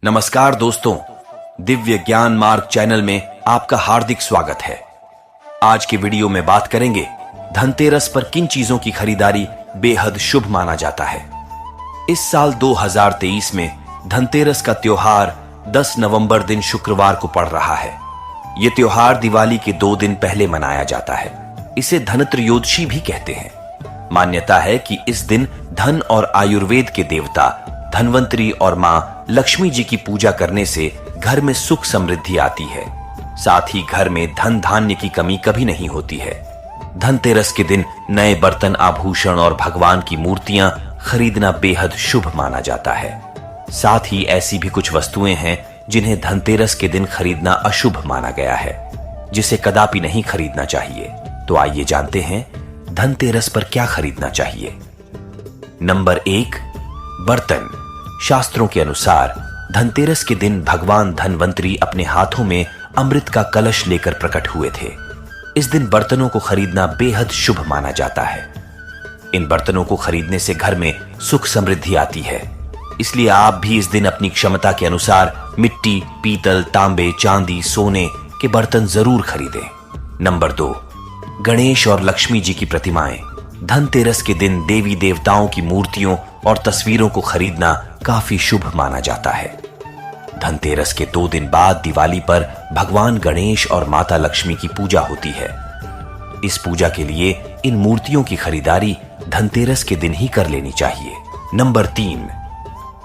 नमस्कार दोस्तों, दिव्य ज्ञान मार्ग चैनल में आपका हार्दिक स्वागत है। आज के वीडियो में बात करेंगे धनतेरस पर किन चीजों की खरीदारी बेहद शुभ माना जाता है। इस साल 2023 में धनतेरस का त्योहार 10 नवंबर दिन शुक्रवार को पड़ रहा है। यह त्योहार दिवाली के 2 दिन पहले मनाया जाता है। इसे धनत्रयोदशी भी कहते हैं। मान्यता है कि इस दिन धन और आयुर्वेद के देवता धनवंतरी और मां लक्ष्मी जी की पूजा करने से घर में सुख समृद्धि आती है। साथ ही घर में धन धान्य की कमी कभी नहीं होती है। धनतेरस के दिन नए बर्तन, आभूषण और भगवान की मूर्तियां खरीदना बेहद शुभ माना जाता है। साथ ही ऐसी भी कुछ वस्तुएं हैं जिन्हें धनतेरस के दिन खरीदना अशुभ माना गया है, जिसे कदापि नहीं खरीदना चाहिए। तो आइए जानते हैं धनतेरस पर क्या खरीदना चाहिए। नंबर 1, बर्तन। शास्त्रों के अनुसार धनतेरस के दिन भगवान धनवंतरी अपने हाथों में अमृत का कलश लेकर प्रकट हुए थे। इस दिन बर्तनों को खरीदना बेहद शुभ माना जाता है। इन बर्तनों को खरीदने से घर में सुख समृद्धि आती है। इसलिए आप भी इस दिन अपनी क्षमता के अनुसार मिट्टी, पीतल, तांबे, चांदी, सोने के बर्तन जरूर खरीदें। नंबर 2, गणेश और लक्ष्मी जी की प्रतिमाएं। धनतेरस के दिन देवी देवताओं की मूर्तियों और तस्वीरों को खरीदना काफी शुभ माना जाता है। धनतेरस के 2 दिन बाद दिवाली पर भगवान गणेश और माता लक्ष्मी की पूजा होती है। इस पूजा के लिए इन मूर्तियों की खरीदारी धनतेरस के दिन ही कर लेनी चाहिए। नंबर 3,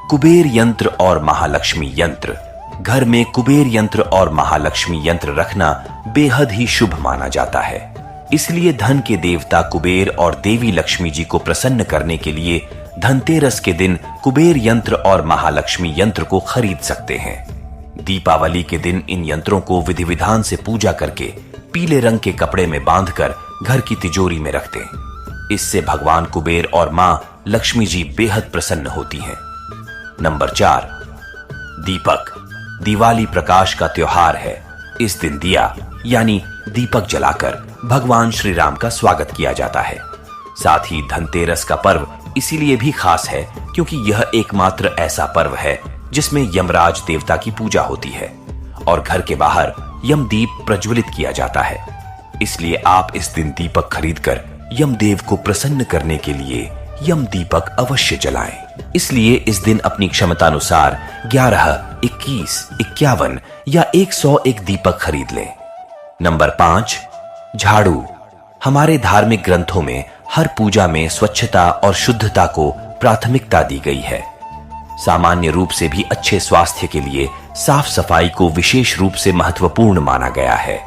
कुबेर यंत्र और महालक्ष्मी यंत्र। घर में कुबेर यंत्र और महालक्ष्मी यंत्र रखना बेहद ही शुभ माना जाता है। इसलिए धन के देवता कुबेर और देवी लक्ष्मी जी को प्रसन्न करने के लिए धनतेरस के दिन कुबेर यंत्र और महालक्ष्मी यंत्र को खरीद सकते हैं। दीपावली के दिन इन यंत्रों को विधि विधान से पूजा करके पीले रंग के कपड़े में बांधकर घर की तिजोरी में रख दें। इससे भगवान कुबेर और मां लक्ष्मी जी बेहद प्रसन्न होती हैं। नंबर 4, दीपक। दिवाली प्रकाश का त्योहार है। इस दिन दिया यानी दीपक जलाकर भगवान श्री राम का स्वागत किया जाता है। साथ ही धनतेरस का पर्व इसीलिए भी खास है क्योंकि यह एकमात्र ऐसा पर्व है जिसमें यमराज देवता की पूजा होती है और घर के बाहर यमदीप प्रज्वलित किया जाता है। इसलिए आप इस दिन दीपक खरीदकर यमदेव को प्रसन्न करने के लिए यम दीपक अवश्य जलाएं। इसलिए इस दिन अपनी क्षमतानुसार 11, 21, 51 या 101 दीपक खरीद लें। नंबर 5, झाड़ू। हमारे धार्मिक ग्रंथों में हर पूजा में स्वच्छता और शुद्धता को प्राथमिकता दी गई है। सामान्य रूप से भी अच्छे स्वास्थ्य के लिए साफ सफाई को विशेष रूप से महत्वपूर्ण माना गया है।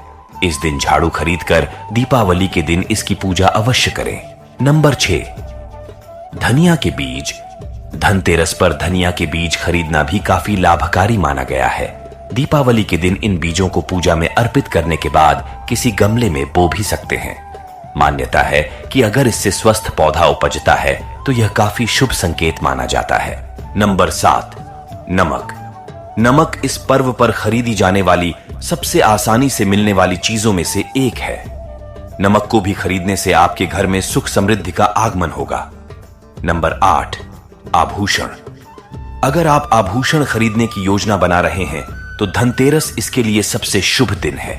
इस दिन झाड़ू खरीदकर दीपावली के दिन इसकी पूजा अवश्य करें। नंबर 6, धनिया के बीज। धनतेरस पर धनिया के बीज खरीदना भी काफी लाभकारी माना गया है। दीपावली के दिन इन बीजों को पूजा में अर्पित करने के बाद किसी गमले में बो भी सकते हैं। मान्यता है कि अगर इससे स्वस्थ पौधा उपजता है तो यह काफी शुभ संकेत माना जाता है। नंबर 7, नमक। नमक इस पर्व पर खरीदी जाने वाली सबसे आसानी से मिलने वाली चीजों में से एक है। नमक को भी खरीदने से आपके घर में सुख समृद्धि का आगमन होगा। नंबर 8, आभूषण। अगर आप आभूषण खरीदने की योजना बना रहे हैं तो धनतेरस इसके लिए सबसे शुभ दिन है।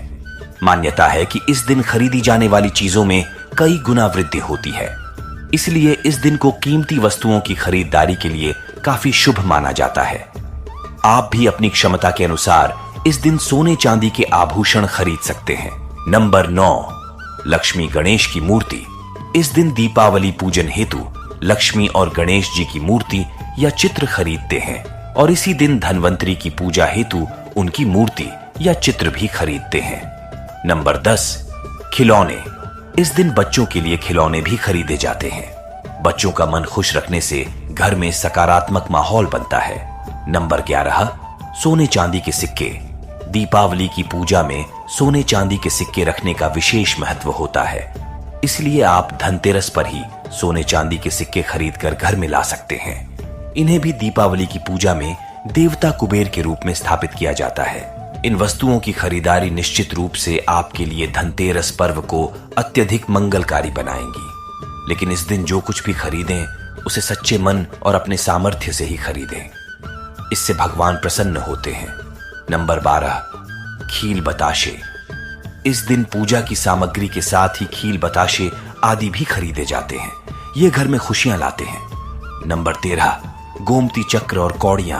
मान्यता है कि इस दिन खरीदी जाने वाली चीजों में कई गुना वृद्धि होती है। इसलिए इस दिन को कीमती वस्तुओं की खरीदारी के लिए काफी शुभ माना जाता है। आप भी अपनी क्षमता के अनुसार इस दिन सोने चांदी के आभूषण खरीद सकते हैं। नंबर 9, लक्ष्मी गणेश की मूर्ति। इस दिन दीपावली पूजन हेतु लक्ष्मी और गणेश जी की मूर्ति या चित्र खरीदते हैं और इसी दिन धनवंतरी की पूजा हेतु उनकी मूर्ति या चित्र भी खरीदते हैं। नंबर 10, खिलौने। इस दिन बच्चों के लिए खिलौने भी खरीदे जाते हैं। बच्चों का मन खुश रखने से घर में सकारात्मक माहौल बनता है। नंबर 11, सोने चांदी के सिक्के। दीपावली की पूजा में सोने चांदी के सिक्के रखने का विशेष महत्व होता है। इसलिए आप धनतेरस पर ही सोने चांदी के सिक्के खरीदकर घर में ला सकते हैं। इन्हें भी दीपावली की पूजा में देवता कुबेर के रूप में स्थापित किया जाता है। इन वस्तुओं की खरीदारी निश्चित रूप से आपके लिए धनतेरस पर्व को अत्यधिक मंगलकारी बनाएंगी। लेकिन इस दिन जो कुछ भी खरीदें उसे सच्चे मन और अपने सामर्थ्य से ही खरीदें। इससे भगवान प्रसन्न होते हैं। नंबर 12, खील बताशे। इस दिन पूजा की सामग्री के साथ ही खील बताशे आदि भी खरीदे जाते हैं। ये घर में खुशियां लाते हैं। नंबर 13, गोमती चक्र और कौड़ियां।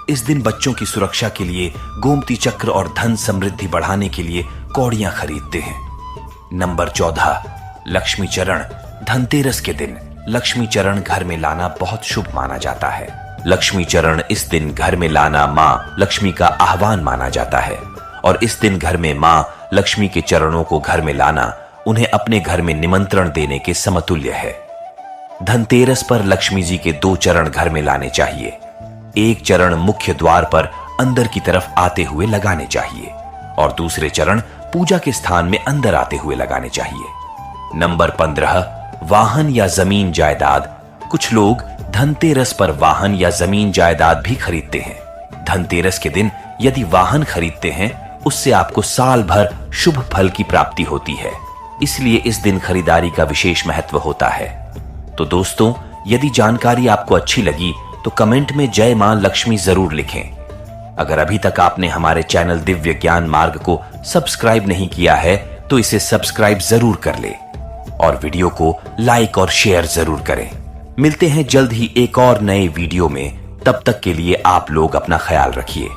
इस दिन बच्चों की सुरक्षा के लिए गोमती चक्र और धन समृद्धि बढ़ाने के लिए कौड़ियां खरीदते हैं। नंबर 14, लक्ष्मी चरण। धनतेरस के दिन लक्ष्मी चरण घर में लाना बहुत शुभ माना जाता है। लक्ष्मी चरण इस दिन घर में लाना मां लक्ष्मी का आह्वान माना जाता है और इस दिन घर में मां लक्ष्मी के चरणों को घर में लाना उन्हें अपने घर में निमंत्रण देने के समतुल्य है। धनतेरस पर लक्ष्मी जी के 2 चरण घर में लाने चाहिए। एक चरण मुख्य द्वार पर अंदर की तरफ आते हुए लगाने चाहिए और दूसरे चरण पूजा के स्थान में अंदर आते हुए लगाने चाहिए। नंबर 15, वाहन या जमीन जायदाद। कुछ लोग धनतेरस पर वाहन या जमीन जायदाद भी खरीदते हैं। धनतेरस के दिन यदि वाहन खरीदते हैं उससे आपको साल भर शुभ फल की प्राप्ति होती है, इसलिए इस दिन खरीदारी का विशेष महत्व होता है। तो दोस्तों, यदि जानकारी आपको अच्छी लगी तो कमेंट में जय मां लक्ष्मी जरूर लिखें। अगर अभी तक आपने हमारे चैनल दिव्य ज्ञान मार्ग को सब्सक्राइब नहीं किया है तो इसे सब्सक्राइब जरूर कर ले और वीडियो को लाइक और शेयर जरूर करें। मिलते हैं जल्द ही एक और नए वीडियो में। तब तक के लिए आप लोग अपना ख्याल रखिए।